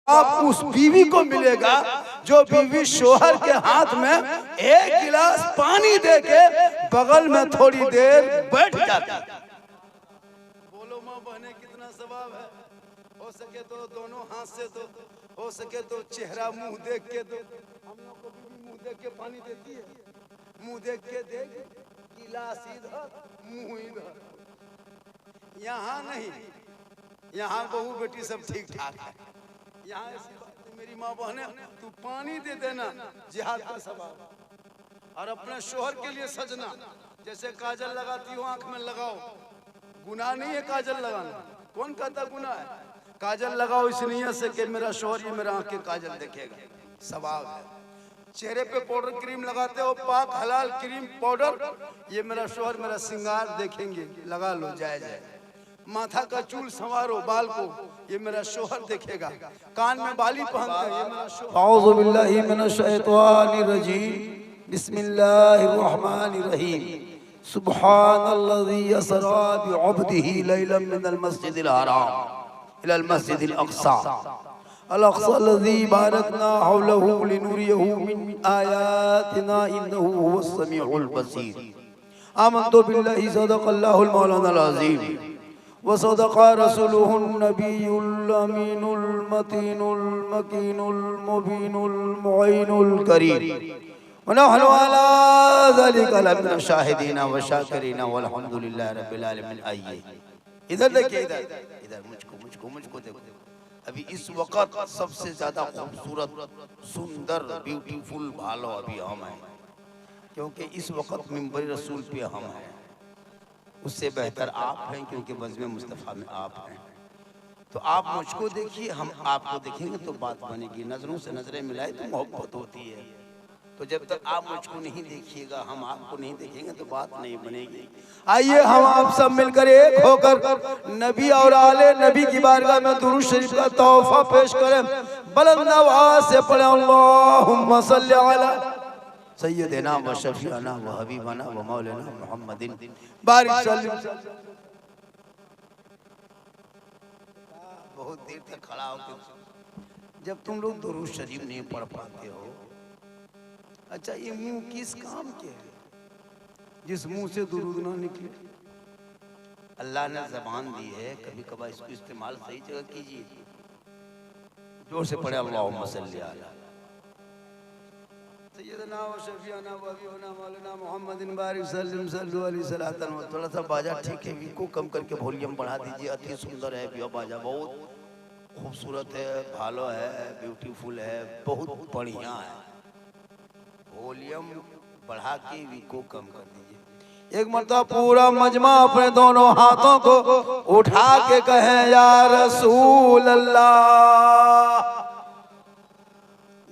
आप उस बीवी को मिलेगा जो बीवी शोहर के हाथ में एक गिलास पानी देके बगल में थोड़ी देर बैठ जाती है। बोलो माँ बहने कितना सवाब है। हो सके तो दोनों हाथ से दो, हो सके तो चेहरा मुंह देख के दो। हम लोग को बीवी मुंह देख के पानी देती है, मुंह देख के दे, गिलास इधर मुंह इधर। यहाँ नहीं, यहाँ बहू बेटी सब ठीक ठाक है। यहाँ ऐसी बात है, मेरी माँ बहने तू पानी दे देना जिहाद का सवाब। और अपने शोहर के लिए सजना, जैसे काजल लगाती हो आंख में लगाओ, गुनाह नहीं है काजल लगाना। कौन कहता गुनाह है? काजल लगाओ इस नियत से कि मेरा शोहर ये मेरा आंख के काजल देखेगा, सवाब है। चेहरे पे पाउडर क्रीम लगाते हो, पाक हलाल क्रीम पाउडर, ये मेरा शोहर मेरा श्रृंगार देखेंगे, लगा लो जायज है। माथा का चूल संवारो बाल को, ये मेरा शोहर देखेगा। कान में बाली पहनता है, ये मेरा शोहर। औज़ु बिल्लाहि मिनश शैतानिर रजीम, बिस्मिल्लाहिर रहमानिर रहीम। सुब्हानल्लज़ी यसरा बिअब्दिही लैलन मिनल मस्जिदिल हराम इलल मस्जिदिल अक़सा अल-अक़साल्लज़ी बारकना हौलहु लिनुरियहु मिन आयातिना इन्नहु हुवस समीउल बसीर। आमन्तु बिल्लाहि सदक़ल्लाहुल मौलानाल अज़ीम व सदक़ा रसूलुहुन नबियुल अमीनुल मतीनुल मकीनुल मुबीनुल मुईनुल करीम व नहनु अला ज़ालिका लमिन शाहिदीना व शाकिरीना वल्हम्दुलिल्लाहि रब्बिल आलमीन। आइए इधर देखिए, इधर मुझको देखो। अभी इस वक्त सबसे ज्यादा खूबसूरत सुंदर ब्यूटीफुल भालो अभी हम हैं, क्योंकि इस वक्त मिंबर रसूल पे हम हैं। उससे बेहतर आप हैं, क्योंकि बज़्म मुस्तफ़ा में आप हैं। तो आप मुझको देखिए, हम आपको देखेंगे तो बात बनेगी। नजरों से नजरें मिलाए तो मोहब्बत होती है। तो जब तक आप मुझको नहीं देखिएगा, हम आपको नहीं देखेंगे तो बात नहीं बनेगी। आइए हम आप सब मिलकर एक होकर नबी और आले नबी की बारगाह में दुरूद शरीफ का तोहफा पेश करें। बुलंद आवाज से पढ़े अल्लाहुम्मा सल्ली अला सय्यदना व शफीअना व हबीबना व मौलाना मुहम्मदिन बारिक सल्लल्लाहु। बहुत देर तक खड़ा होकर जब तुम लोग दुरूद शरीफ नहीं पढ़ पाते हो, अच्छा ये मुंह किस काम के है जिस मुंह से दुरूद ना निकले? अल्लाह ने ज़बान दी है, कभी कभार इसको इस्तेमाल सही जगह कीजिए। जोर से पढ़े अल्लाहुम्मा सल्ली अला सय्यदना व शफीअना व हबीबना मौलाना मुहम्मदिन बारिक सल्लल्लाहु अलैहि वसल्लम। थोड़ा सा बाजा ठीक है, को कम करके वॉल्यूम बढ़ा दीजिए। अति सुंदर है बिया बाजा, बहुत खूबसूरत है, भालो है, ब्यूटीफुल है, बहुत बढ़िया है। वॉल्यूम बढ़ा के को कम कर दीजिए। एक मरतबा पूरा मजमा अपने दोनों हाथों को उठा के कहें या रसूल अल्लाह।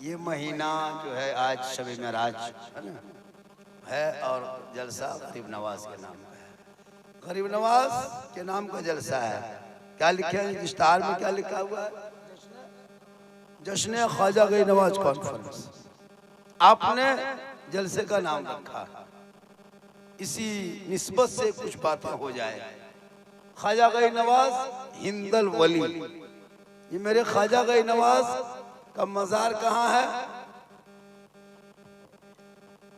ये महीना जो है आज शब मेराज है और जलसा गरीब नवाज के नाम का है। गरीब नवाज के नाम का जलसा है। क्या लिखे है इश्तिहार में? क्या लिखा हुआ है? जश्न ख्वाजा गरीब नवाज कॉन्फ्रेंस। आपने जलसे का नाम रखा, इसी निस्बत से कुछ बातें हो जाए। ख्वाजा गरीब नवाज हिंदल वली, ये मेरे ख्वाजा गरीब नवाज का मजार कहाँ है?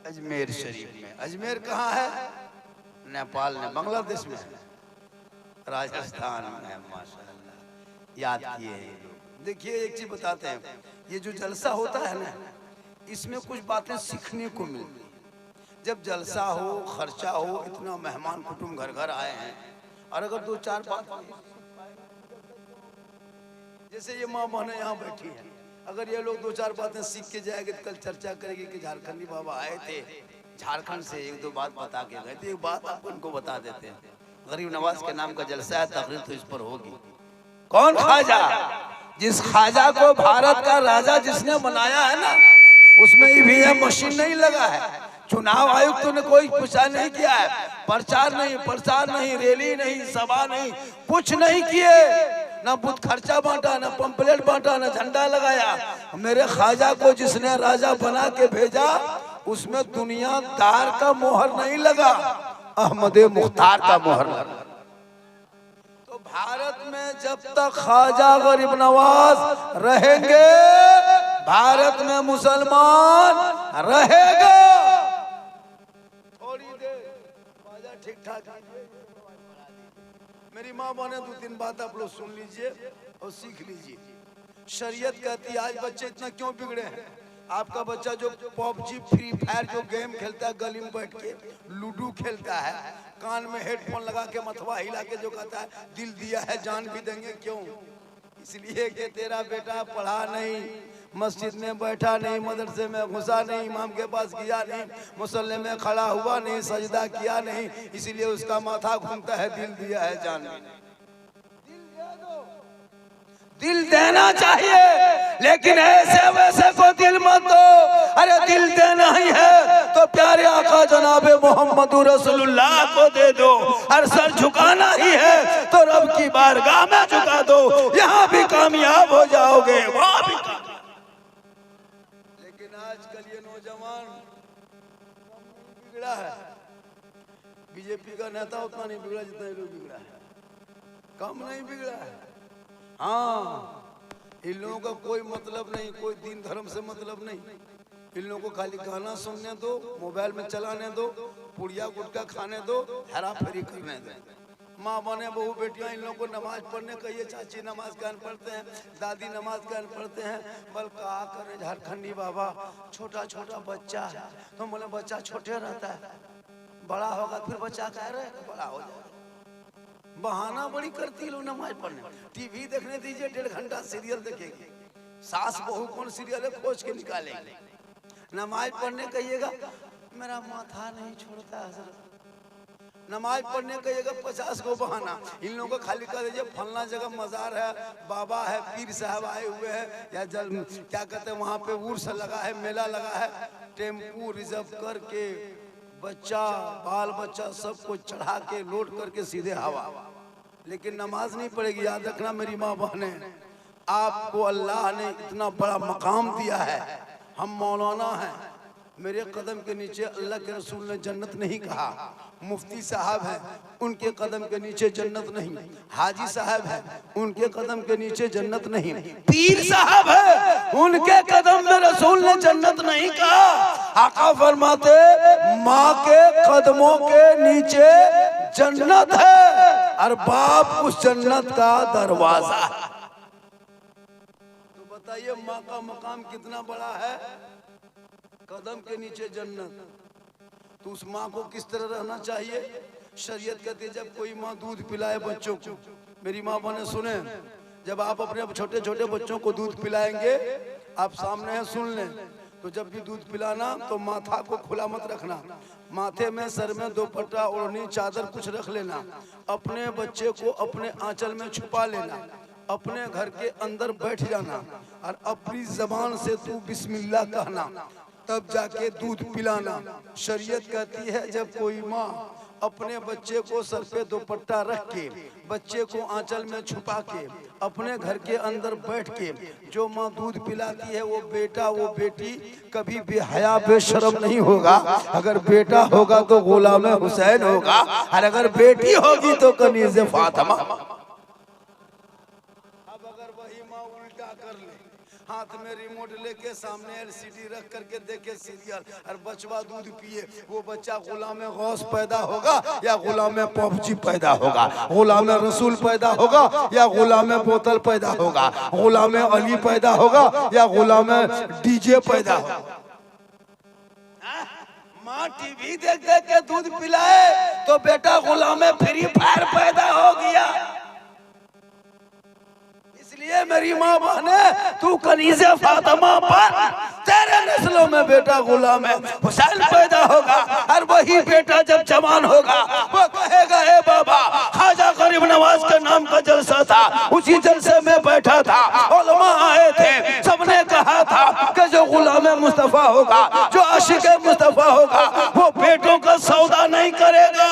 अजमेर शरीफ में। अजमेर कहाँ है? नेपाल में, बांग्लादेश में, राजस्थान में। माशाअल्लाह, याद किए हैं लोग। देखिए एक चीज बताते हैं, ये जो जलसा होता है ना, इसमें कुछ बातें सीखने को मिलती है। जब जलसा हो, खर्चा हो, इतना मेहमान कुटुंब घर घर आए हैं, और अगर दो चार बात, जैसे ये माँ बहनें यहाँ बैठी हैं, अगर ये लोग दो चार बातें सीख के जाएंगे तो कल चर्चा करेंगे कि झारखंडी बाबा आए थे, झारखंड से एक दो बात बता के गए थे। एक बात आप उनको बता देते हैं, गरीब नवाज के नाम का जलसा है, तकरीर तो इस पर होगी। कौन ख्वाजा? जिस ख्वाजा को भारत का राजा जिसने बनाया है ना, उसमें ईवीएम मशीन नहीं लगा है, चुनाव आयुक्त ने कोई पूछा नहीं किया है, प्रचार नहीं, रैली नहीं, सभा नहीं, कुछ नहीं किए, ना बुत खर्चा बांटा, ना पंपलेट बांटा, ना झंडा लगाया। मेरे ख्वाजा को जिसने राजा बना के भेजा, उसमें दुनियादार का मोहर नहीं लगा, अहमद मुख्तार का मोहर लगा। तो भारत में जब तक ख्वाजा गरीब नवाज रहेंगे, भारत में मुसलमान रहेगा। थोड़ी देर ख्वाजा ठीक ठाक। मेरी माँ बने 2-3 बात आप लोग सुन लीजिए और सीख लीजिए। शरीयत कहती है आज बच्चे इतना क्यों बिगड़े हैं। आपका बच्चा जो पबजी फ्री फायर जो गेम खेलता है, गली में बैठ के लूडो खेलता है, कान में हेडफोन लगा के मथवा हिला के जो कहता है दिल दिया है जान भी देंगे, क्यों? इसलिए कि तेरा बेटा पढ़ा नहीं, मस्जिद में बैठा नहीं, मदरसे में घुसा नहीं, इमाम के पास गया नहीं, मुसल्ले में खड़ा हुआ नहीं, सजदा किया नहीं, इसलिए उसका माथा घूमता है। दिल दिया है जान भी नहीं। दिल देना चाहिए, लेकिन ऐसे वैसे को दिल मत दो। अरे दिल देना ही है तो प्यारे आका जनाबे मोहम्मद रसूलुल्लाह को दे दो। और सर झुकाना ही है तो रब की बारगाह में झुका दो, यहाँ भी कामयाब हो जाओगे, वहाँ भी। लेकिन आजकल ये नौजवान बिगड़ा है। बीजेपी का नेता उतना नहीं बिगड़ा जितना ये लोग बिगड़ा है, कम नहीं बिगड़ा है। हाँ, इन लोगों का कोई मतलब नहीं, कोई दीन धर्म से मतलब नहीं। इन लोगों को खाली गाना सुनने दो, मोबाइल में चलाने दो, पुड़िया गुटखा खाने दो, हेरा फेरी करने दो। माँ बने बहू बेटियां इन लोगों को नमाज पढ़ने कहिए, चाची नमाज कान पढ़ते हैं, दादी नमाज कान पढ़ते हैं, बल कहा करें झारखंडी बाबा छोटा छोटा बच्चा है। तो बोले बच्चा छोटे रहता है, बड़ा होगा फिर बच्चा कह रहे बड़ा हो जाए। बहाना बड़ी करती लोग नमाज पढ़ने। टीवी देखने दीजिए, 1.5 घंटा सीरियल देखेगी, सास बहू कौन सीरियल है खोज के निकालेंगे। नमाज पढ़ने कहिएगा मेरा माथा नहीं छोड़ता हजरत। नमाज पढ़ने कहिएगा 50 को बहाना। इन लोगों को खाली कर दीजिए फलना जगह मजार है, बाबा है, पीर साहब आए हुए हैं, या जल क्या कहते हैं वहाँ पे उर्स लगा है, मेला लगा है, टेम्पू रिजर्व करके बच्चा बाल बच्चा सबको चढ़ा के लोड करके सीधे हवा। लेकिन नमाज नहीं पड़ेगी। याद रखना मेरी माँ बहने, आपको अल्लाह ने इतना बड़ा मकाम दिया है। हम मौलाना हैं, मेरे कदम के नीचे अल्लाह के रसूल ने जन्नत नहीं कहा। मुफ्ती साहब हैं, उनके कदम के नीचे जन्नत नहीं। हाजी साहब हैं, उनके कदम के नीचे जन्नत नहीं। पीर साहब है, उनके कदम में रसूल ने जन्नत नहीं कहा। आका फरमाते माँ के कदमों के नीचे जन्नत है और बाप उस जन्नत का दरवाजा है। तो बताइए माँ का मकाम कितना बड़ा है, कदम के नीचे जन्नत। तो उस माँ को किस तरह रहना चाहिए। शरीयत कहती है जब कोई माँ दूध पिलाए बच्चों को, मेरी माँ बने सुने, जब आप अपने छोटे छोटे बच्चों को दूध पिलाएंगे, आप सामने हैं सुन लें, तो जब भी दूध पिलाना तो माथा को खुला मत रखना, माथे में सर में दुपट्टा ओढ़नी चादर कुछ रख लेना, अपने बच्चे को अपने आंचल में छुपा लेना, अपने घर के अंदर बैठ जाना और अपनी जबान से तू बिस्मिल्लाह कहना, तब जाके दूध पिलाना। शरीयत कहती है जब कोई माँ अपने बच्चे को सर पे दुपट्टा रख के, बच्चे को आंचल में छुपा के, अपने घर के अंदर बैठ के जो माँ दूध पिलाती है, वो बेटा वो बेटी कभी बेहया बेशरम नहीं होगा। अगर बेटा होगा तो गुलाम हुसैन होगा, और अगर बेटी होगी तो कनीज़ फातिमा। अब अगर वही माँ उल्टा कर ले, हाथ में रिमोट लेके सामने एलसीडी रख करके देखे सीरियल और बचवा दूध पिए, वो बच्चा गुलाम गौस पैदा होगा या गुलाम पबजी पैदा होगा, गुलाम रसूल पैदा होगा या गुलाम बोतल पैदा होगा, गुलाम अली पैदा होगा या गुलाम डीजे पैदा होगा। माँ टीवी देख देख के दूध पिलाए तो बेटा गुलाम फ्री फायर पैदा हो गया। इसलिए मेरी माँ बहने तू कनीज़े फातिमा पर, तेरे नस्लों में बेटा गुलाम हुसैन पैदा होगा, और वही बेटा जब जवान होगा वो कहेगा ए बाबा ख्वाजा गरीब नवाज के नाम का जलसा था, उसी जलसे में बैठा था, उलमा आए थे, सबने कहा था कि जो गुलाम मुस्तफा होगा, जो आशिक मुस्तफा होगा, वो बेटों का सौदा नहीं करेगा।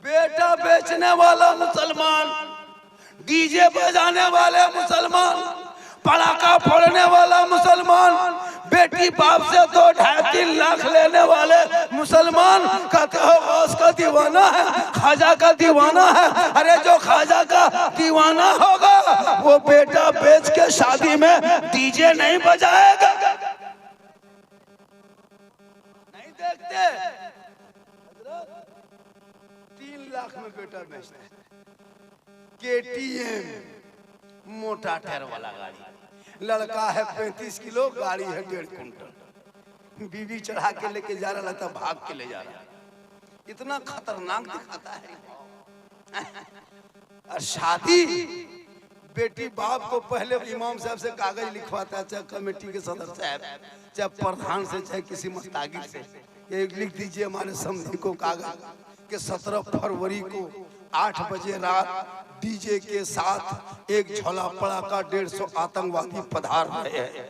बेटा बेचने वाला मुसलमान, डीजे बजाने वाले मुसलमान, पटाखा फोड़ने वाला मुसलमान, बेटी बेटी बाप से 2-2.5-3 लाख लेने वाले मुसलमान कहते हो गौस का दीवाना है, ख्वाजा का दीवाना है। अरे जो ख्वाजा का दीवाना होगा वो बेटा बेच के शादी में डीजे नहीं बजाएगा। नहीं देखते 3 लाख में बेटा बेचता है। KTM मोटा टायर वाला गाड़ी, लड़का है 35 किलो, गाड़ी है 1.5 कुंटल, बीवी चढ़ा के लेके जा रहा, लगता भाग के ले जा रहा। इतना खतरनाक दिखाता है। और शादी बेटी बाप को पहले इमाम साहब से कागज लिखवाता है, चाहे कमेटी के सदस्य साहब, चाहे प्रधान से, चाहे किसी मस्तागिर से, ये लिख दीजिए हमारे समधी को कागज कि 17 फरवरी को 8 बजे रात डीजे के साथ एक झोला पड़ाका 150 आतंकवादी पधार रहे हैं,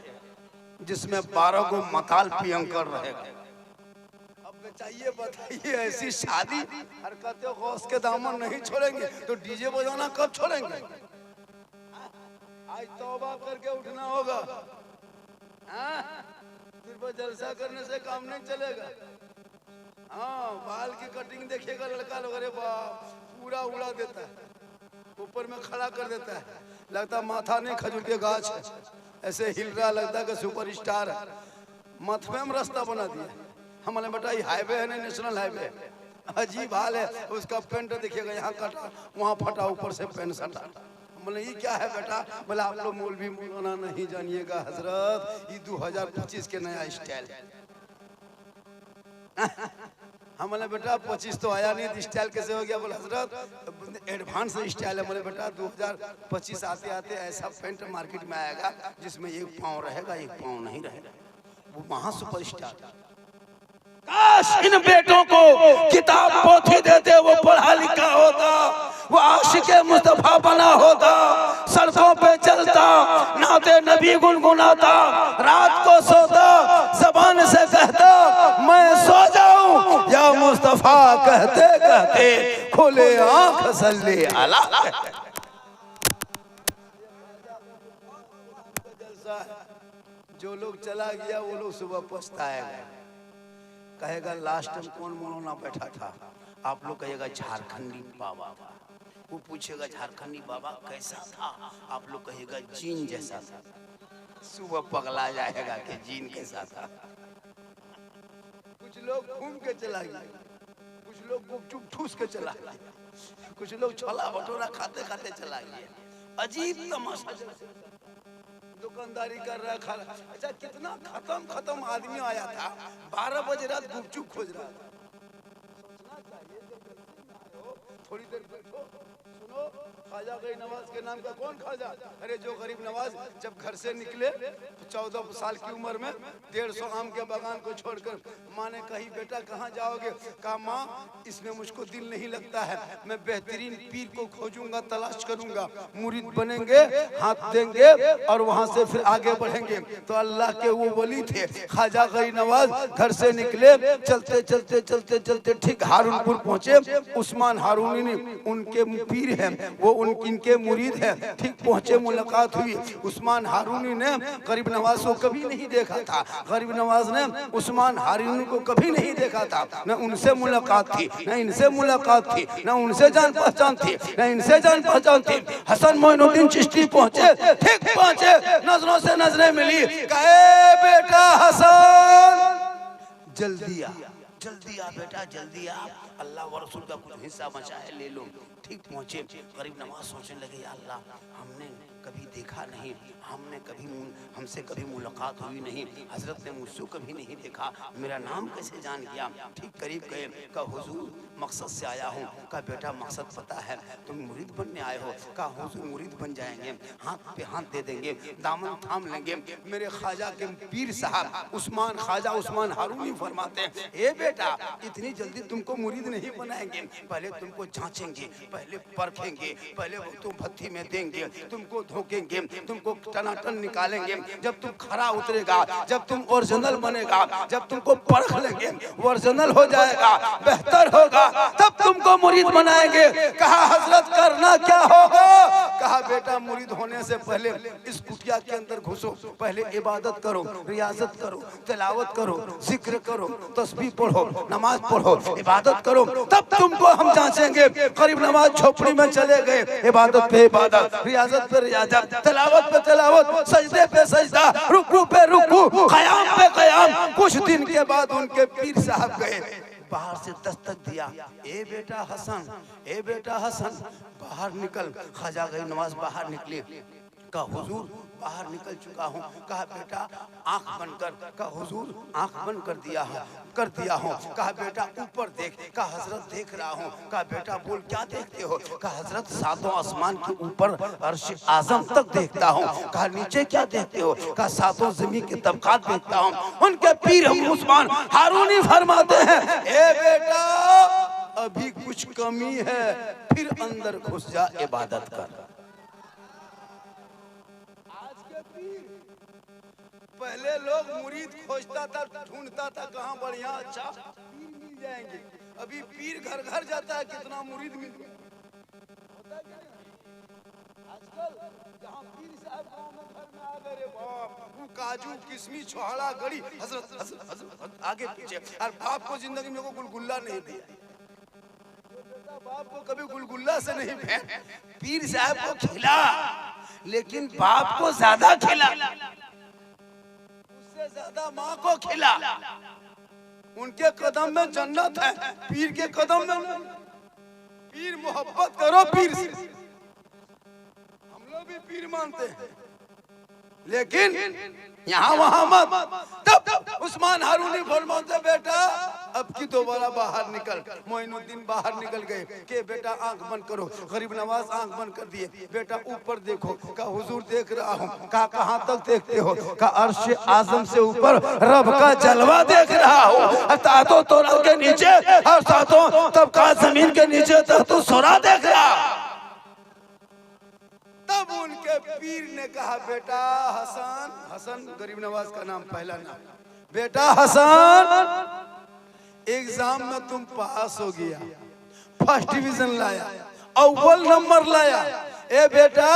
जिसमें 12 को मताल पियंकर रहेगा। अब बचाइए, बताइए ऐसी शादी हरकतें गौस के दामन नहीं छोड़ेंगे तो डीजे बजाना कब छोड़ेंगे? आज तौबा करके उठना होगा। सिर्फ जलसा करने से काम नहीं चलेगा। हाँ, बाल की कटिंग देखिएगा लड़का लोग, अरे बाप पूरा उड़ा देता है, ऊपर में खड़ा कर देता है, लगता माथा नहीं खजूर के गाछ है, ऐसे हिल रहा, लगता है कि सुपरस्टार है। मथवे में रास्ता बना दिया। हमारे बेटा ये हाईवे है, नहीं नेशनल हाईवे, अजीब हाल है। उसका पेंट देखिएगा, यहाँ कटा वहाँ फटा, ऊपर से पेंट सटा। बोले ये क्या है बेटा? बोले आप लोग मौलवी मौलाना नहीं जानिएगा हजरत, ये 2025 के नया स्टाइल है। हमारे बेटा 25 तो आया नहीं, स्टाइल कैसे हो गया? बोले हजरत एडवांस स्टाइल है। बोले बेटा 2025 आते आते ऐसा पेंट मार्केट में आएगा जिसमें एक पाँव रहेगा, एक पाँव नहीं रहेगा, वो महा सुपरस्टार। काश इन बेटों को किताब पोथी देते, वो पढ़ा लिखा होता, वो आशिक़े मुस्तफा बना होता, सड़कों पे चलता, नाते नबी गुनगुनाता, रात को सोता, ज़बान से कहता मैं सो जाऊं या मुस्तफा कहते कहते खुले आंख सल्ले अला। जो लोग चला गया वो लोग सुबह पछताएगा, कहेगा लास्ट टाइम कौन मौलाना बैठा था? आप लोग कहेगा झारखंडी बाबा। वो पूछेगा झारखंडी बाबा कैसा था? आप लोग कहेगा जीन जैसा था। सुबह पगला जाएगा कि जीन कैसा था। कुछ लोग घूम के चला गया, कुछ लोग गुपचुप ठूस के चला गया, कुछ लोग छोला भटूरा खाते खाते चला गया। अजीब तमाशा, दुकानदारी कर रहा, खा रहा। अच्छा कितना खत्म आदमी आया था, 12 बजे रात गुपचुप खोज रहा था। सोचना चाहिए, थोड़ी देर बैठो, सुनो ख्वाजा गरीब नवाज के नाम का कौन ख्वाजा? अरे जो गरीब नवाज जब घर से निकले 14 साल की उम्र में 150 आम के बागान को छोड़कर, माँ ने कही बेटा कहाँ जाओगे? कहा माँ इसमें मुझको दिल नहीं लगता है, मैं बेहतरीन पीर को खोजूंगा, तलाश करूंगा, मुरीद बनेंगे, हाथ देंगे और वहां से फिर आगे बढ़ेंगे। तो अल्लाह के वो वली थे ख्वाजा गरीब नवाज, घर से निकले, चलते चलते चलते चलते ठीक हारूनपुर पहुंचे। उस्मान हारूनी ने उनके पीर हैं, वो इनके मुरीद हैं। ठीक पहुंचे, मुलाकात हुई। उस्मान हारूनी ने गरीब नवाज को कभी नहीं देखा था, गरीब नवाज ने उस्मान हारूनी को कभी नहीं देखा था। न उनसे मुलाकात थी, न इनसे मुलाकात थी, न उनसे जान पहचान थी, न इनसे जान पहचान थी। हसन मोइनुद्दीन चिश्ती पहुंचे, ठीक पहुंचे, नजरों से नजरें मिली। कहे बेटा हसन जल्दी आ, जल्दी आ बेटा, जल्दी आ, अल्लाह व रसूल का कुछ हिस्सा बचा है, ले लो। ठीक पहुंचे, गरीब नवाज सोचने लगे या अल्लाह हमने कभी देखा नहीं, हमसे कभी मुलाकात हुई नहीं, हजरत ने मुझसे कभी नहीं देखा, मेरा नाम कैसे जान गया? ठीक करीब गए, कहा हुजूर मकसद से आया हूँ। कहा बेटा मकसद पता है, तुम मुरीद बनने आए हो? कहा हुजूर मुरीद बन जाएंगे, हाथ पे हाथ दे देंगे, दामन थाम लेंगे। मेरे ख्वाजा के पीर साहब उस्मान ख्वाजा उस्मान हारूनी फरमाते हैं, ए बेटा इतनी जल्दी तुमको मुरीद नहीं बनाएंगे, पहले तुमको जांचेंगे, पहले परखेंगे, पहले वो तुम भट्टी में देंगे, तुमको धोकेंगे, तुमको टनाटन निकालेंगे। जब तुम खरा उतरेगा, जब तुम ओरिजिनल बनेगा, जब तुमको परख लेंगे, ओरिजिनल हो जाएगा, बेहतर होगा, तब तुमको मुरीद बनाएंगे। कहा हजरत करना क्या होगा? कहा बेटा मुरीद होने से पहले इस कुटिया के अंदर घुसो, पहले इबादत करो, रियाजत करो, तिलावत करो, जिक्र करो, तस्बीह पढ़ो, नमाज पढ़ो, इबादत करो, तब तुमको हम जांचेंगे। गरीब नवाज झोपड़ी में चले गए, इबादत पे इबादत, रियाजत पे रियाजत, तिलावत पे तिलावत, सजदे पे सजदा, रुकू पे रुकू, क़याम पे क़याम। कुछ दिन के बाद उनके पीर साहब गए, बाहर से दस्तक दिया, ए बेटा हसन, ए बेटा हसन, बाहर निकल। ख्वाजा गरीब नवाज बाहर निकले, कहा हुजूर बाहर निकल चुका हूँ। कहा बेटा आंख बंद कर। कहा हुजूर आंख बंद कर दिया हूँ। कहा बेटा ऊपर देख। कहा हजरत देख रहा हूँ। कहा बेटा बोल क्या देखते हो। कहा हजरत सातों आसमान के ऊपर अर्श आजम तक देखता हूँ। कहा नीचे क्या देखते हो। कहा सातों जमीन के तबकात देखता हूँ। उनके पीर उस्मान हारूनी फरमाते हैं, ए बेटा अभी कुछ कमी है, फिर अंदर घुस जा, इबादत कर। पहले लोग मुरीद खोजता था, ढूंढता था कहाँ बढ़िया अच्छा पीर मिल जाएंगे। अभी पीर घर घर जाता है, कितना मुरीद मिल होता क्या आजकल। जहाँ पीर साहब गाँव में घर में आ गए, वो काजू किशमिश छोहाड़ा गड़ी हजरत हजरत हजरत आगे पीछे। और बाप को जिंदगी में को गुलगुल्ला नहीं दिया, बाप को कभी गुलगुल्ला से नहीं भेंट। पीर साहब को खिला, लेकिन बाप को ज्यादा खिला, उससे ज्यादा माँ को खिला। उनके कदम में जन्नत है, पीर के कदम में नहीं। पीर मोहब्बत करो पीर से। हम लोग भी पीर मानते हैं, लेकिन यहाँ वहां मत। तब उस्मान हारूनी फरमाते, बेटा अब की दोबारा बाहर निकल। मोइनुद्दीन बाहर निकल गए कि बेटा आंख बंद करो। गरीब नवाज आंख बंद कर दिए। बेटा ऊपर देखो। कहा हुजूर देख रहा हूँ। कहा कहाँ तक देखते हो। कहा अर्श आजम से ऊपर रब का जलवा देख रहा हूँ, सातों तोरा के नीचे और सातों तबकात जमीन के नीचे तक तो सोरा देख रहा। तब उनके पीर ने कहा, बेटा हसन, हसन गरीब नवाज का नाम पहला नाम, बेटा हसन एग्जाम में तुम पास हो गया, फर्स्ट डिवीजन लाया, अव्वल नंबर लाया। ए बेटा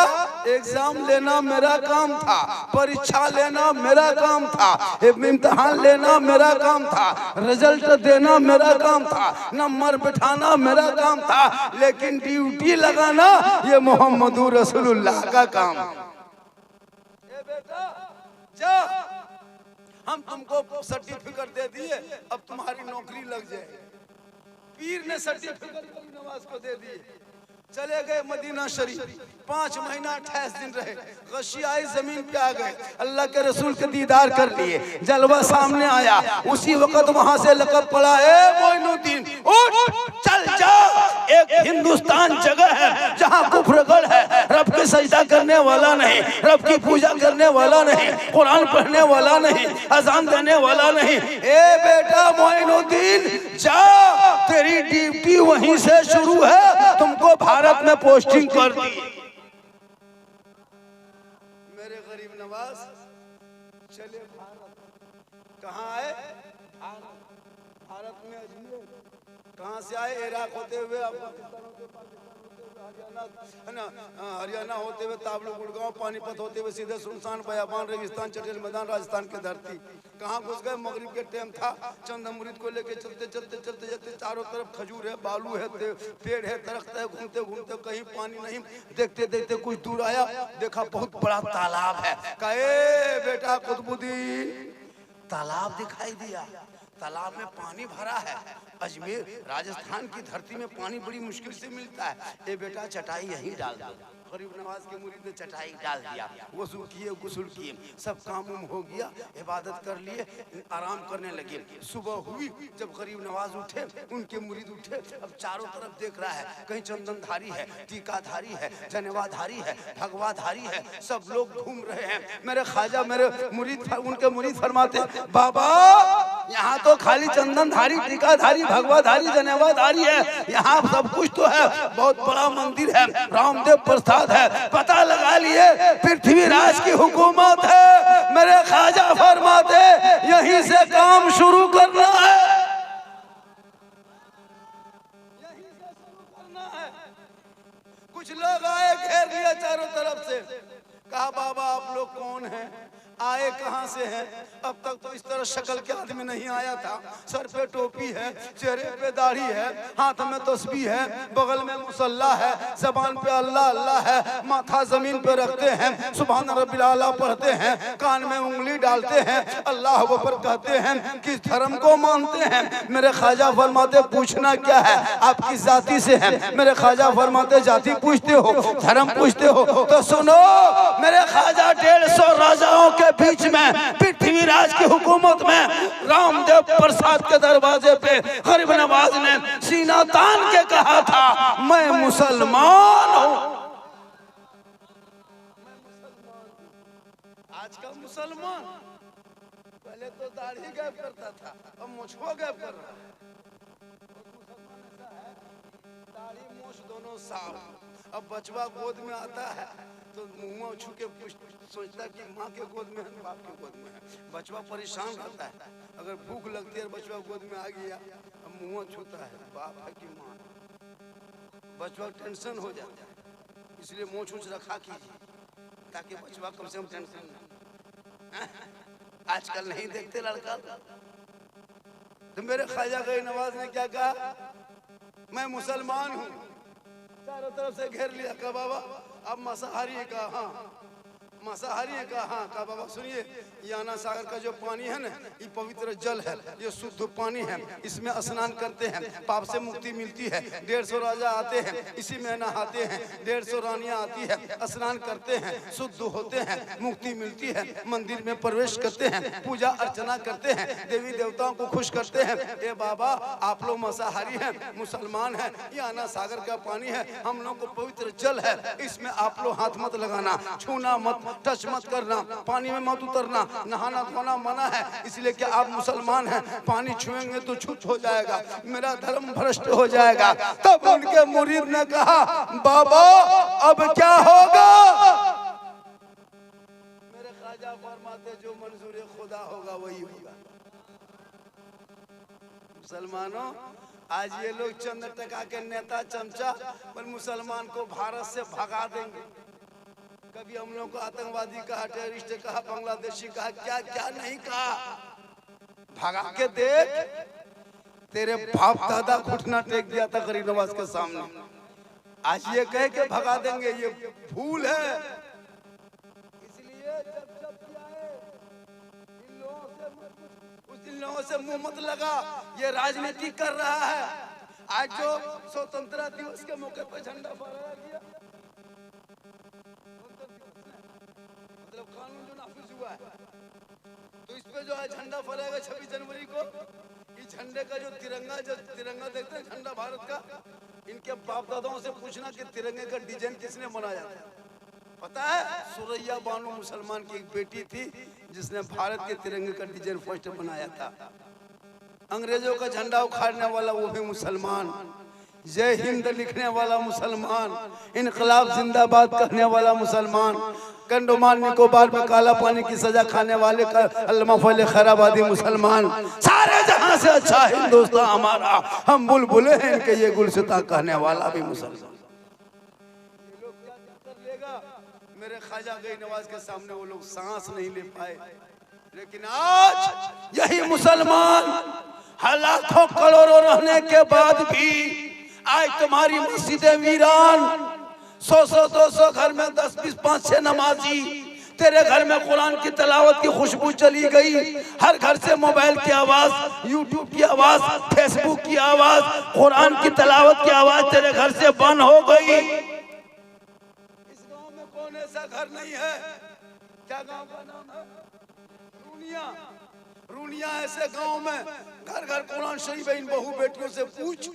एग्जाम लेना मेरा काम था, परीक्षा लेना मेरा काम था, इम्तिहान लेना मेरा काम था, रिजल्ट देना मेरा काम था, नंबर बिठाना मेरा काम था, लेकिन ड्यूटी लगाना ये मोहम्मदुर रसूलुल्लाह का काम। ए बेटा जा, हम तुमको सर्टिफिकेट दे दिए, अब तुम्हारी नौकरी लग जाए। पीर ने सर्टिफिकेट नवाज को दे दिए। चले गए मदीना शरीफ, 5 महीना 28 दिन रहे। गशियाई जमीन पे आ गए, अल्लाह के रसूल के दीदार कर लिए, जलवा सामने आया। उसी वक्त वहां से लक़ब पड़ा, ए मोइनुद्दीन उठ चल जा। एक हिंदुस्तान जगह है जहाँ कुफ्रगढ़ है, रब के सजदा करने वाला नहीं, रब की पूजा करने वाला नहीं, कुरान पढ़ने वाला नहीं, अजान देने वाला नहीं। ए बेटा मोइनुद्दीन जा, तेरी ड्यूटी वहीं से शुरू है, तुमको भारत में पोस्टिंग कर दी। मेरे गरीब नवाज चले भारत। कहाँ आए? भारत में अजमेर। कहाँ से आए? इराक होते हुए, अफगानिस्तान होते हुए, हरियाणा होते हुए, ताबलू गुड़गांव, पानीपत होते हुए सीधे सुनसान बयाबान, रेगिस्तान, चटेल मैदान, राजस्थान की धरती। कहाँ घुस गए? मगरिब के टाइम था। चंद मुरीद को लेके चलते चलते चलते चलते, चारों तरफ खजूर है, बालू है, पेड़ है, दरख्त है। घूमते घूमते कहीं पानी नहीं, देखते देखते कुछ दूर आया, देखा बहुत बड़ा तालाब है। कहे बेटा कुतुबुद्दीन, तालाब दिखाई दिया, तालाब में पानी भरा है। अजमेर राजस्थान की धरती में पानी बड़ी मुश्किल से मिलता है। ए बेटा चटाई यहीं डाल दो। गरीब नवाज के मुरीद ने चटाई डाल दिया, वजू किए, गुस्ल किए, सब काम हो गया, इबादत कर लिए, आराम करने लगे। सुबह हुई, जब गरीब नवाज उठे, उनके मुरीद उठे। अब चारों तरफ देख रहा है, कहीं चंदनधारी है, टीकाधारी है, जनेवाधारी है, भगवाधारी है, सब लोग घूम रहे हैं। मेरे ख्वाजा, मेरे मुरीद, उनके मुरीद फरमाते, बाबा यहाँ तो खाली चंदनधारी, टीकाधारी, भगवाधारी, जनेवाधारी है, यहाँ सब कुछ तो है, बहुत बड़ा मंदिर है, रामदेव प्रसाद है, पता लगा लिए पृथ्वीराज की हुकूमत है। मेरे ख्वाजा फरमाते यहीं से काम शुरू करना है, यहीं से शुरू करना है। कुछ लोग आए, घेर लिया चारों तरफ कहा बाबा आप लोग कौन हैं, आए कहां से हैं? अब तक तो इस तरह शक्ल के आदमी नहीं आया था। सर पे टोपी है, चेहरे पे दाढ़ी है, हाथ में तस्बीह है, बगल में मुसल्ला है, जबान पे अल्लाह अल्लाह है, माथा जमीन पे रखते हैं, सुभान रब्बिल आला पढ़ते हैं, कान में उंगली डालते हैं, अल्लाह अकबर कहते हैं। किस धर्म को मानते हैं? मेरे ख्वाजा फरमाते पूछना क्या है, आप किस जाति से हैं? मेरे ख्वाजा फरमाते जाति पूछते हो, धर्म पूछते हो? तो सुनो, मेरे ख्वाजा 150 राजाओं के बीच में पृथ्वीराज की हुकूमत में रामदेव प्रसाद के दरवाजे पे गरीब नवाज ने सीना तान के कहा था मैं मुसलमान हूं। आज का मुसलमान पहले तो दाढ़ी गायब करता था, अब मुझको गायब कर रहा है। दाढ़ी मूछ दोनों साफ। अब बचवा गोद में आता है तो मुंह छू के सोचता कि माँ के गोद में है, बाप के गोद में है। बचवा परेशान रहता है, अगर भूख लगती है बचवा गोद में आ गया, अब मुंह छूता है बाप है कि माँ। बचवा टेंशन हो जाता है, इसलिए मुंह छूछ रखा कीजिए ताकि बचवा कम से कम टेंशन ना। आजकल नहीं देखते लड़का। तो मेरे ख्वाजा गई नवाज ने क्या कहा, मैं मुसलमान हूँ। चारों तरफ से घेर लिया, कहा बाबा अब मांसाहारी है? कहा हाँ। मांसाहारी है? कहा हाँ। कहा बाबा सुनिए, ये आना सागर का जो पानी है ना, ये पवित्र जल है, ये शुद्ध पानी है, इसमें स्नान करते हैं, पाप से मुक्ति मिलती है। 150 राजा आते हैं, इसी में नहाते हैं, 150 रानियां आती है, स्नान करते हैं, शुद्ध होते हैं, मुक्ति मिलती है, मंदिर में प्रवेश करते हैं, पूजा अर्चना करते हैं, देवी देवताओं को खुश करते हैं। ए बाबा आप लोग मांसाहारी हैं, मुसलमान हैं, ये आना सागर का पानी है, हम लोग को पवित्र जल है, इसमें आप लोग हाथ मत लगाना, छूना मत, टच मत करना, पानी में मत उतरना, नहाना धोना मना है, इसलिए कि आप मुसलमान हैं, पानी छुएंगे तो छूत हो जाएगा, मेरा धर्म भ्रष्ट हो जाएगा। तब उनके मुरीद ने कहा बाबा अब क्या होगा? मेरे ख्वाजा फरमाते जो मंजूर खुदा होगा वही होगा। मुसलमानों आज ये लोग चंद टका के नेता चमचा पर मुसलमान को भारत से भगा देंगे। कभी हम लोग को आतंकवादी कहा, टेररिस्ट कहा, बांग्लादेशी कहा, क्या क्या नहीं कहा। भगा के देख, तेरे बाप दादा घुटना टेक दिया था गरीब नवाज के सामने, आज ये कह के भगा देंगे, ये भूल है। इसलिए जब इन लोगों से मुंह मत लगा, ये राजनीति कर रहा है। आज जो स्वतंत्रता दिवस के मौके पर झंडा फहराया गया, मतलब कानून जो नाफिज हुआ है, तो इस पे जो है झंडा फहराएगा 26 जनवरी को। इस झंडे का जो तिरंगा देखते हैं, झंडा भारत का, इनके बाप दादाओं से पूछना कि तिरंगे का डिजाइन किसने बनाया था। पता है, सुरैया बानो मुसलमान की एक बेटी थी जिसने भारत के तिरंगे का डिजाइन फर्स्ट बनाया था। अंग्रेजों का झंडा उखाड़ने वाला वो भी मुसलमान, जय हिंद लिखने वाला मुसलमान, इनकलाब जिंदाबाद कहने वाला मुसलमान, अंडमान निकोबार में काला पानी की सजा खाने वाले अल्लामा फजल खैराबादी मुसलमान, सारे जहां से अच्छा हिंदुस्तान हमारा, हम बुलबुले हैं इनके ये गुलसिता कहने वाला भी मुसलमान। ये लोग क्या कर लेगा? मेरे ख्वाजा गई नवाज के सामने वो लोग सांस नहीं ले पाए, लेकिन आज यही मुसलमान लाखों करोड़ों रहने के बाद भी आज तुम्हारी मस्जिदें वीरान, 100-200 घर में 10-20 5-6 नमाजी, तेरे घर में कुरान की तिलावत की खुशबू चली गई, हर घर से मोबाइल की आवाज, यूट्यूब की आवाज, फेसबुक की आवाज, कुरान की तिलावत की आवाज तेरे घर से बंद हो गई। इस गांव में कौन ऐसा घर नहीं है? क्या गांव का नाम है? रूनिया। रूनिया ऐसे गांव में घर घर कुरान शरीफ है। इन बहू बेटियों से पूछ,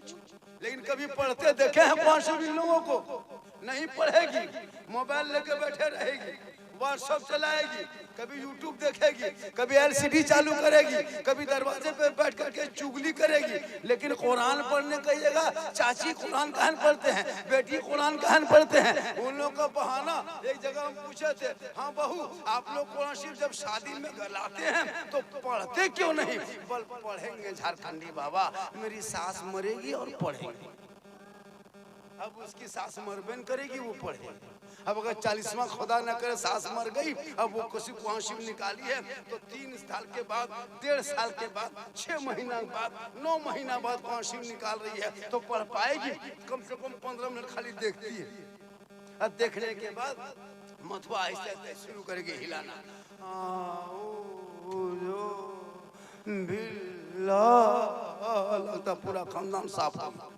लेकिन कभी पढ़ते देखे हैं कुरान शरीफ इन लोगों को? नहीं पढ़ेगी, मोबाइल लेके बैठे रहेगी, व्हाट्सएप चलाएगी, कभी यूट्यूब देखेगी, कभी एलसीडी चालू करेगी, कभी दरवाजे पे बैठ करके चुगली करेगी, लेकिन कुरान पढ़ने कहिएगा चाची कुरान कहन पढ़ते हैं, बेटी कुरान कहन पढ़ते हैं। उन लोगों का बहाना, एक जगह हम पूछे थे, हाँ बहू आप लोग कुरान शरीफ जब शादी में लाते हैं तो पढ़ते क्यों नहीं? पढ़ेंगे झारखंडी बाबा, मेरी सास मरेगी और पढ़ेंगे। अब उसकी सास मरबेन करेगी, वो पढ़ेगी। अब अगर 40वां खुदा न करे सास मर गई, अब वो किसी को आंशिक निकाली है तो 3 साल के बाद, 1.5 साल के बाद, 6 महीना बाद, 9 महीना बाद आंशिक निकाल रही है तो पढ़ पाएगी? कम से कम 15 मिनट खाली देखती है। अब देखने के बाद मथुआ आहिस्ते आहिस्ते शुरू करेगी हिलाना। लगता पूरा खानदान साफ हो गया।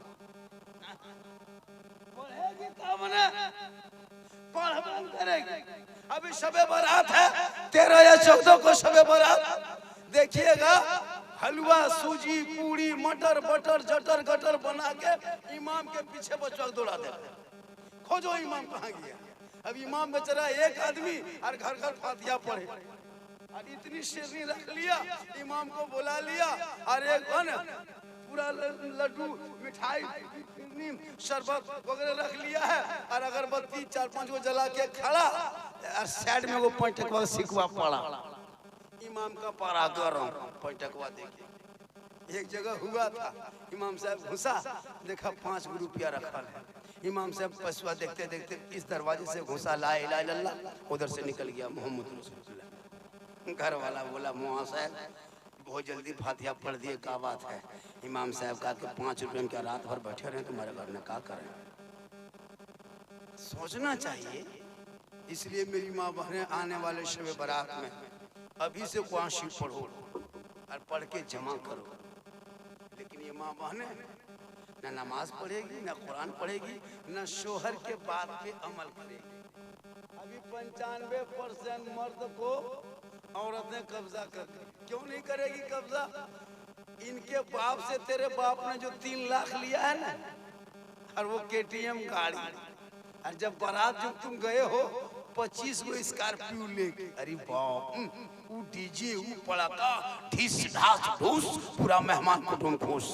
अभी शबे बारात है, 13 या 14 को शबे बारात। देखिएगा हलवा, सूजी, पूरी, मटर बटर जटर गटर बना के इमाम के पीछे बच्चा दौड़ा दे। खोजो इमाम कहाँ गया। अब इमाम बेचारा एक आदमी और घर घर फातिहा पढ़े और इतनी शेरनी रख लिया, इमाम को बुला लिया और एक पूरा लड्डू मिठाई शरबत वगैरह रख लिया है और अगरबत्ती 4-5 को जला के खड़ा और साइड में वो पैंटकवा सिकवा पड़ा। इमाम का पारा गरम, पैंटकवा देखिए। एक जगह हुआ था, इमाम साहब घुसा, देखा 5 रुपया रखा है। इमाम साहब पसुआ देखते देखते इस दरवाजे से घुसा, ला इलाहा इल्लल्लाह, उधर से निकल गया मोहम्मद रसूलुल्लाह। घर वाला बोला मुआ साहब बहुत जल्दी फातिहा पढ़ दिए, क्या बात है? इमाम साहब कहा कि 5 रुपये में क्या रात भर बैठे रहे तुम्हारे घर में, क्या करें? सोचना चाहिए। इसलिए मेरी माँ बहनें आने वाले शब बारात में अभी से कुआशी पढ़ो और पढ़ के जमा करो। लेकिन ये माँ बहनें न नमाज पढ़ेगी, न कुरान पढ़ेगी, न शोहर के बात पे अमल करेगी। अभी 95% मर्द को औरतें कब्जा कर, क्यों नहीं करेगी कब्जा? इनके बाप से तेरे बाप ने जो 3 लाख लिया है ना, और वो KTM गाड़ी, और जब बारात जब तुम गए हो 25 को स्कॉर्पियो लेके, अरे बाप, वो डीजे, वो पड़ाका, ढीस ढास ढूस, पूरा मेहमान कुटुंब खुश।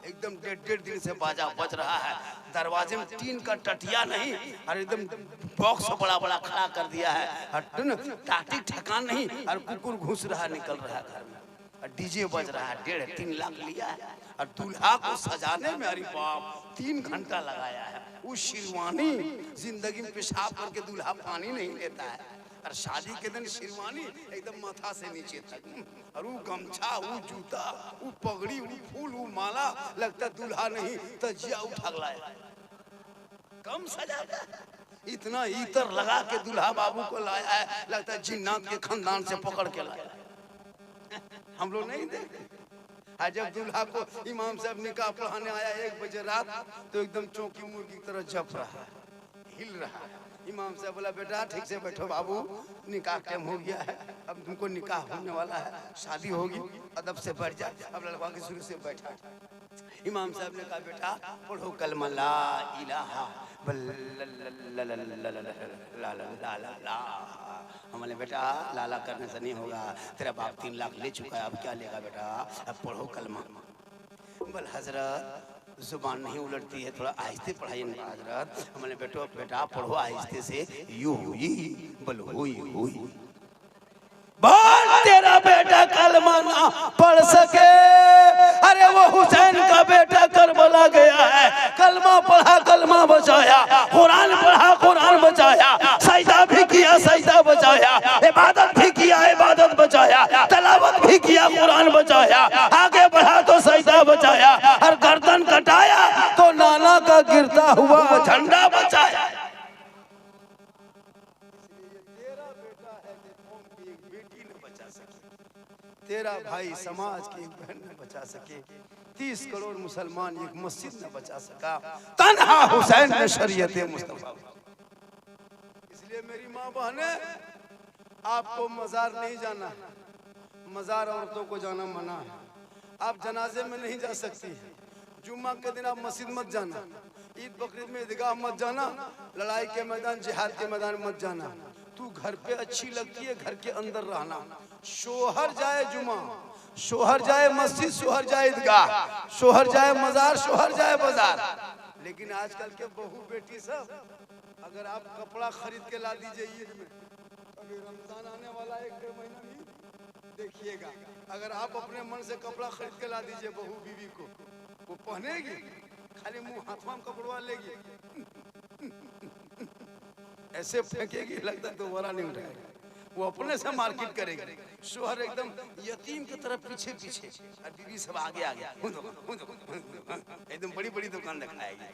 एकदम 1.5 दिन से बाजा बज रहा है, दरवाजे में टीन का टटिया नहीं और एकदम बॉक्स बड़ा बड़ा खड़ा कर दिया है, टाटी ठकान नहीं और कुकुर घुस रहा निकल रहा है घर में, और डीजे बज रहा है। 1.5-3 लाख लिया है और दूल्हा को सजाने में अरे बाप 3 घंटा लगाया है। वो शेरवानी जिंदगी में पेशाब करके दूल्हा पानी नहीं लेता है, और शादी के दिन शेरवानी एकदम माथा से नीचे तक, और वो गमछा, वो जूता, वो पगड़ी, वो फूल, वो माला, लगता दूल्हा नहीं तजिया उठा लाया। कम सजाता इतना इतर लगा के दूल्हा बाबू को लाया है, लगता है जिन्नात के खानदान से पकड़ के लाया। हम लोग नहीं देखते। जब दूल्हा को इमाम साहब निकाह पढ़ाने आया 1 बजे रात, तो एकदम चौकी मुर्गी की तरह जप रहा है, हिल रहा है। इमाम साहब बोला बेटा ठीक से बैठो बाबू, निकाह टाइम हो गया है, अब तुमको निकाह होने वाला है, शादी होगी, अदब से बैठ जा। अब लड़का के शुरू से बैठा। इमाम साहब ने कहा बेटा पढ़ो कलमा ला इलाहा इल्लल्लाह। हमने बेटा लाला करने से नहीं होगा, तेरा बाप 3 लाख ले चुका है, अब क्या लेगा बेटा, अब पढ़ो कलमा। बोल हजरत जुबान नहीं उलटती है, थोड़ा आहिस्ते पढ़ाइए ना हजरत। हमने बेटा पढ़ो आहिस्ते से, यू हुई बोल हुई हुई। बोल तेरा बेटा कलमा ना पढ़ सके, अरे वो हुसैन का बेटा करबला गया है, कलमा पढ़ा कलमा बचाया, कुरान पढ़ा कुरान बचाया, सजदा भी किया सजदा बचाया, इबादत भी किया इबादत बचाया, तलावत भी किया कुरान बचाया, आगे बढ़ा तो सजदा बचाया, और गर्दन कटाया तो नाना का गिरता हुआ झंडा बचाया। तेरा भाई समाज की एक बहन न बचा सके, 30 करोड़ मुसलमान एक मस्जिद न बचा सका, तन्हा हुसैन ने शरीयत मुस्तफा। इसलिए मेरी माँ बहने, आपको मजार नहीं जाना, मजार औरतों को जाना मना है। आप जनाजे में नहीं जा सकती, जुम्मा के दिन आप मस्जिद मत जाना, ईद बकरीद में ईदगाह मत जाना, लड़ाई के मैदान जिहाद के मैदान मत जाना। तू घर पे अच्छी लगती है, घर के अंदर रहना। शोहर जाए जुमा, शोहर जाए मस्जिद, शोहर जाए ईदगाह, शोहर जाए मजार, शोहर जाए बाजार। लेकिन आजकल के बहू बेटी सब, अगर आप कपड़ा खरीद के ला दीजिए ईद में, अभी रमजान आने वाला 1-1.5 महीना नहीं, देखिएगा अगर आप अपने मन से कपड़ा खरीद के ला दीजिए बहू बीवी को, वो पहनेगी, खाली मुंह हाथवा में कपड़वा लेगी। ऐसे फेंकेगी लगता है दोबारा नहीं उठाएगा, वो अपने से मार्केट करेगी। शोहर एकदम यतीम की तरफ पीछे पीछे और बीवी सब आगे आगे एकदम बड़ी बड़ी दुकान दिखाएगी।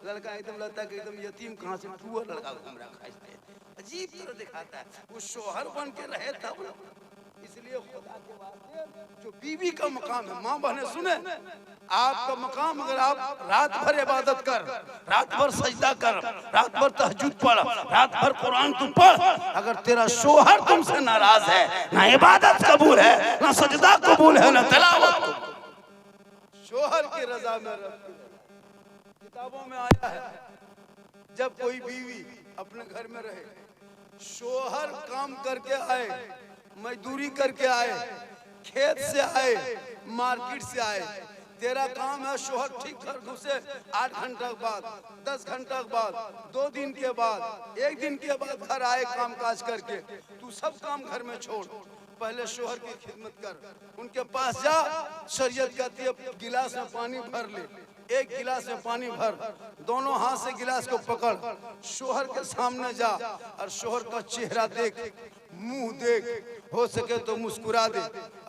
लड़का एकदम लगता है कि एकदम यतीम कहाँ से टूअर लड़का घूम रखा है, अजीब तरह दिखाता है। वो शोहर बन के रहे तब, इसलिए खुदा के वास्ते जो बीवी का मकाम है, माँ बहने सुने, आपका मकाम अगर आप रात भर इबादत कर, रात भर सजदा कर, रात भर तहज्जुद पढ़, रात भर कुरान तुम पढ़, अगर तेरा शोहर तुमसे नाराज है, ना इबादत कबूल है, ना सजदा कबूल है, ना तिलावत कबूल। शोहर की रजा में किताबों में आया है, जब कोई बीवी अपने घर में रहे, शोहर काम करके आए, मजदूरी करके आए, खेत से आए, मार्केट से आए, तेरा काम है शोहर ठीक कर घुसे 8 घंटा के बाद, 10 घंटा के बाद, 2 दिन के बाद, 1 दिन के बाद घर आए काम काज करके, तू सब काम घर में छोड़, पहले शोहर की खिदमत कर, उनके पास जा, शरीयत कहती है गिलास में पानी भर ले, 1 गिलास में पानी भर, दोनों हाथ से गिलास को पकड़, शोहर के सामने जा और शोहर का चेहरा देख, मुंह देख, हो सके तो मुस्कुरा दे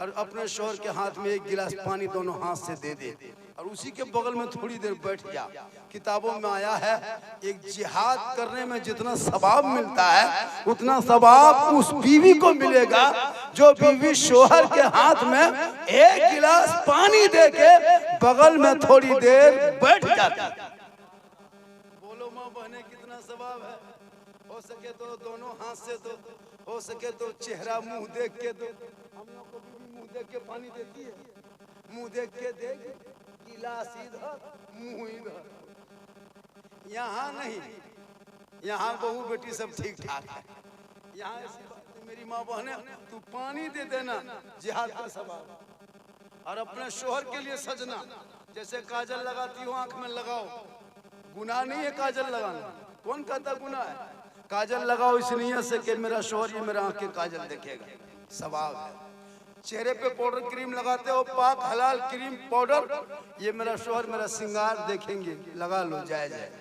और अपने शोहर के हाथ में 1 गिलास पानी दोनों हाथ से दे दे और उसी के बगल में थोड़ी देर बैठ जा। किताबों में आया है एक जिहाद करने में जितना सवाब मिलता है उतना सवाब उस बीवी को मिलेगा जो बीवी शोहर के हाथ में 1 गिलास पानी दे के बगल में थोड़ी देर बैठ जाती। बोलो माँ बहने कितना सवाब है। हो सके तो दोनों हाथ से दो, हो सके तो चेहरा मुंह देख के दो। हम लोग को बीवी मुंह देख के पानी देती है, मुंह देख के देख, गिलास इधर मुंह इधर, यहाँ नहीं, यहाँ बहू बेटी सब ठीक ठाक है। यहाँ ऐसी बात है मेरी माँ बहने, तू पानी दे देना जिहाद का सवाब। और अपने शोहर के लिए सजना, जैसे काजल लगाती हो आंख में लगाओ, गुनाह नहीं है काजल लगाना, कौन कहता गुनाह है? काजल लगाओ इस नियत से कि मेरा शोहर ये मेरा आंख के काजल देखेगा, सवाब है। चेहरे पे पाउडर क्रीम लगाते हो, पाक हलाल क्रीम पाउडर, ये मेरा शोहर मेरा श्रृंगार देखेंगे, लगा लो जायज है।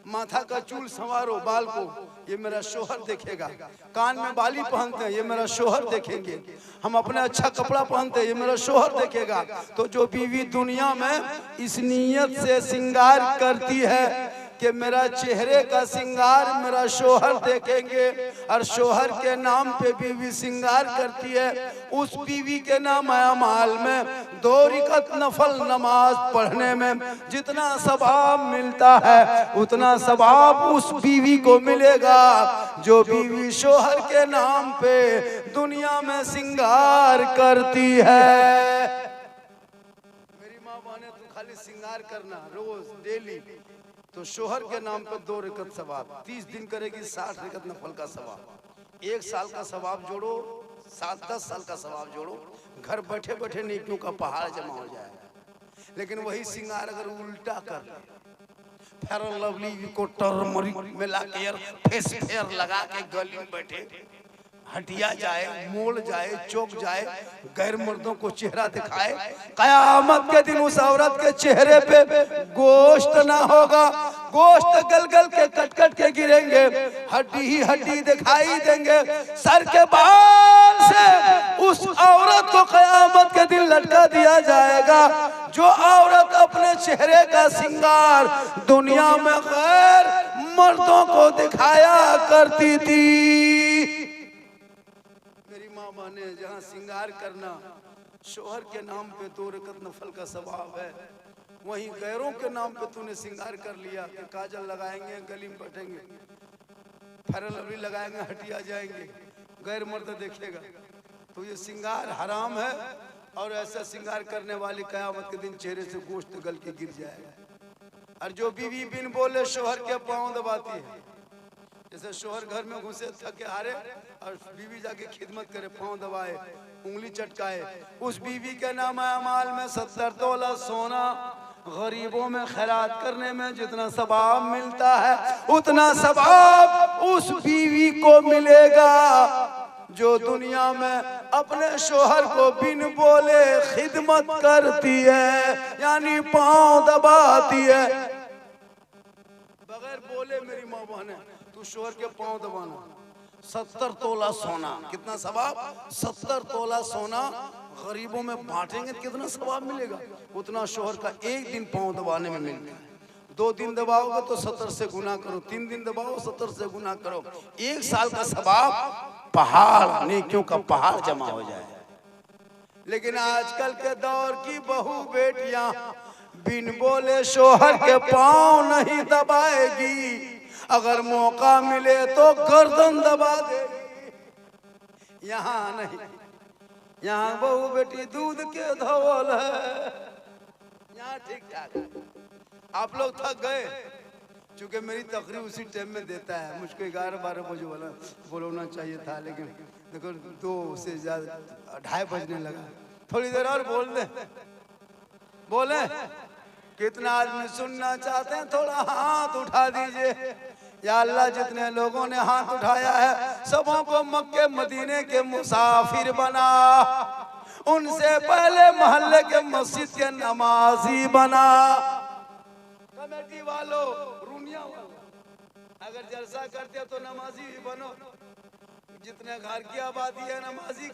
माथा का चूल संवारो बाल को, ये मेरा शोहर देखेगा। कान में बाली पहनते हैं, ये मेरा शोहर देखेंगे। हम अपने अच्छा कपड़ा पहनते हैं, ये मेरा शोहर देखेगा। तो जो बीवी दुनिया में इस नियत से श्रृंगार करती है कि मेरा चेहरे का श्रृंगार मेरा शोहर देखेंगे, और शोहर के नाम पे बीवी श्रृंगार करती है, उस बीवी के नाम अमाल में 2 रकात नफल नमाज पढ़ने में जितना सवाब मिलता है उतना सवाब उस बीवी को मिलेगा जो बीवी शोहर के नाम पे दुनिया में श्रृंगार करती है। मेरी माँ बहने, तू खाली श्रृंगार करना रोज डेली, तो शोहर के नाम पर 2 रकात सवाब, 30 दिन करेगी 60 रकात नफल का सवाब। 1 साल का सवाब जोड़ो, 7-10 साल का सवाब जोड़ो, घर बैठे बैठे नेकियों का पहाड़ जमा हो जाएगा। लेकिन वही श्रृंगार अगर उल्टा कर, फेयर एंड लवली को टर्मरिक मिला के फेस फेयर लगा के गली में बैठे, हटिया जाए, मोड़ जाए, चौक जाए, गैर मर्दों को चेहरा दिखाए, कयामत के दिन उस औरत के चेहरे पे गोश्त ना होगा, गोश्त गल गल के कट कट के गिरेंगे, हड्डी ही हड्डी दिखाई देंगे। सर के बाल से उस औरत को कयामत के दिन लटका दिया जाएगा जो औरत अपने चेहरे का श्रृंगार दुनिया में गैर मर्दों को दिखाया करती थी। माने जहाँ श्रृंगार करना शोहर के नाम पे 2 रकात नफल का सवाब है, वहीं गैरों के नाम पे तूने श्रृंगार कर लिया कि काजल लगाएंगे, गली में बैठेंगे, फेयर एंड लवली लगाएंगे, हटिया जाएंगे, गैर मर्द देखेगा, तो ये श्रृंगार हराम है। और ऐसा श्रृंगार करने वाली कयामत के दिन चेहरे से गोश्त गल के गिर जाएगा। और जो बीवी बिन बोले शोहर के पांव दबाती है, जैसे शोहर घर में घुसे थके हारे और बीवी जाके खिदमत करे, पांव दबाए, उंगली चटकाए, उस बीवी के नाम अमाल में 70 तोला सोना, गरीबों में खैरात करने में जितना सवाब मिलता है उतना सवाब उस बीवी को मिलेगा जो दुनिया में अपने शोहर को बिन बोले खिदमत करती है, यानी पांव दबाती है बगैर बोले। मेरी माँ बहने, तू उस शोहर के पांव दबाना, 70 तोला सोना। कितना सवाब? 70 तोला सोना गरीबों में बांटेंगे कितना सवाब मिलेगा? उतना शोहर का एक दिन पांव दबाने में मिलता है। 2 दिन दबाओगे तो 70 से गुना करो, 3 दिन दबाओ 70 से गुना करो, 1 साल का सवाब पहाड़, नेकियों का पहाड़ जमा हो जाए। लेकिन आजकल के दौर की बहू बेटियां बिन बोले शोहर के पांव नहीं दबाएगी, अगर मौका मिले तो गर्दन दबा देगी। यहाँ नहीं, यहाँ बहू बेटी दूध के धोल है, यहाँ ठीक ठाक है। आप लोग थक गए, चूंकि मेरी तकरीर उसी टाइम में देता है, मुझको 11-12 बजे वाला बोलना चाहिए था, लेकिन देखो 2 से ज्यादा 2:30 बजने लगा। थोड़ी देर और बोल दे, बोले। कितना आदमी सुनना चाहते हैं? थोड़ा हाथ उठा दीजिए। या अल्लाह, जितने लोगों ने हाथ उठाया है सबों को मक्के मदीने के मुसाफिर बना, उनसे पहले मोहल्ले के मस्जिद के नमाजी बना। कमेटी वालों, रूनिया वालों, अगर जलसा करते हो तो नमाजी भी बनो। जितने घर की आबादी है नमाजी